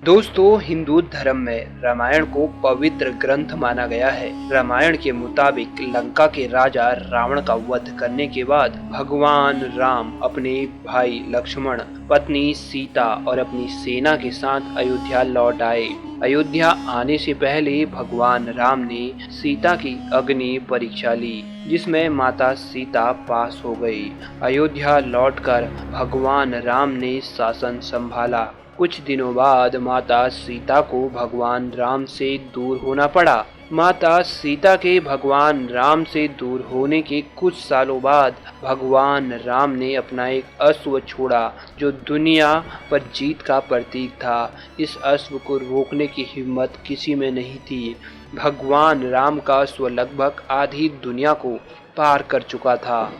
दोस्तों, हिंदू धर्म में रामायण को पवित्र ग्रंथ माना गया है। रामायण के मुताबिक लंका के राजा रावण का वध करने के बाद भगवान राम अपने भाई लक्ष्मण, पत्नी सीता और अपनी सेना के साथ अयोध्या लौट आए। अयोध्या आने से पहले भगवान राम ने सीता की अग्नि परीक्षा ली, जिसमें माता सीता पास हो गई। अयोध्या लौटकर भगवान राम ने शासन संभाला। कुछ दिनों बाद माता सीता को भगवान राम से दूर होना पड़ा। माता सीता के भगवान राम से दूर होने के कुछ सालों बाद भगवान राम ने अपना एक अश्व छोड़ा, जो दुनिया पर जीत का प्रतीक था। इस अश्व को रोकने की हिम्मत किसी में नहीं थी। भगवान राम का अश्व लगभग आधी दुनिया को पार कर चुका था,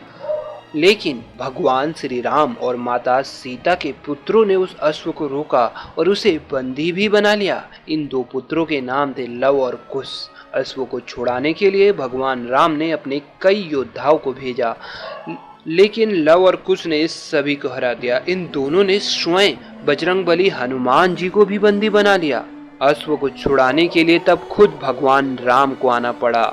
लेकिन भगवान श्री राम और माता सीता के पुत्रों ने उस अश्व को रोका और उसे बंदी भी बना लिया। इन दो पुत्रों के नाम थे लव और कुश। अश्व को छुड़ाने के लिए भगवान राम ने अपने कई योद्धाओं को भेजा, लेकिन लव और कुश ने सभी को हरा दिया। इन दोनों ने स्वयं बजरंगबली हनुमान जी को भी बंदी बना लिया। अश्व को छुड़ाने के लिए तब खुद भगवान राम को आना पड़ा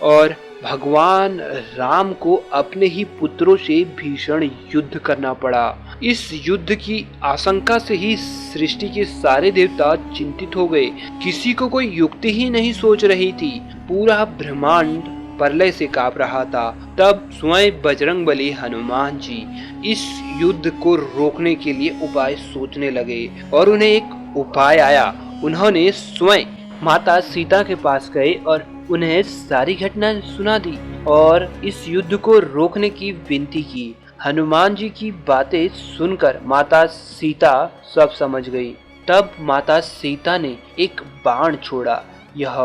और भगवान राम को अपने ही पुत्रों से भीषण युद्ध करना पड़ा। इस युद्ध की आशंका से ही सृष्टि के सारे देवता चिंतित हो गए। किसी को कोई युक्ति ही नहीं सोच रही थी। पूरा ब्रह्मांड प्रलय से कांप रहा था। तब स्वयं बजरंगबली हनुमान जी इस युद्ध को रोकने के लिए उपाय सोचने लगे और उन्हें एक उपाय आया। उन्होंने स्वयं माता सीता के पास गए और उन्हें सारी घटना सुना दी और इस युद्ध को रोकने की विनती की। हनुमान जी की बातें सुनकर माता सीता सब समझ गई। तब माता सीता ने एक बाण छोड़ा। यह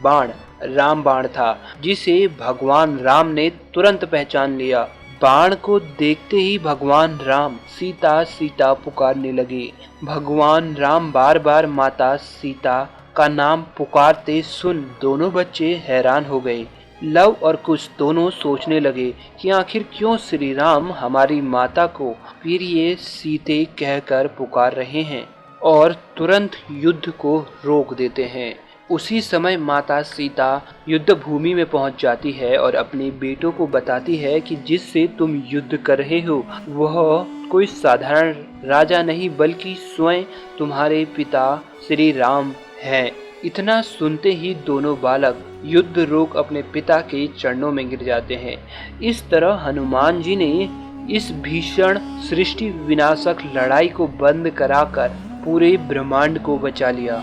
बाण राम बाण था, जिसे भगवान राम ने तुरंत पहचान लिया। बाण को देखते ही भगवान राम सीता सीता पुकारने लगे। भगवान राम बार बार माता सीता का नाम पुकारते सुन दोनों बच्चे हैरान हो गए। लव और कुश दोनों सोचने लगे कि आखिर क्यों श्री राम हमारी माता को फिर ये सीते कहकर पुकार रहे हैं और तुरंत युद्ध को रोक देते हैं। उसी समय माता सीता युद्ध भूमि में पहुंच जाती है और अपने बेटों को बताती है कि जिससे तुम युद्ध कर रहे हो वह कोई साधारण राजा नहीं, बल्कि स्वयं तुम्हारे पिता श्री राम हैं। इतना सुनते ही दोनों बालक युद्ध रोक अपने पिता के चरणों में गिर जाते हैं। इस तरह हनुमान जी ने इस भीषण सृष्टि विनाशक लड़ाई को बंद कराकर पूरे ब्रह्मांड को बचा लिया।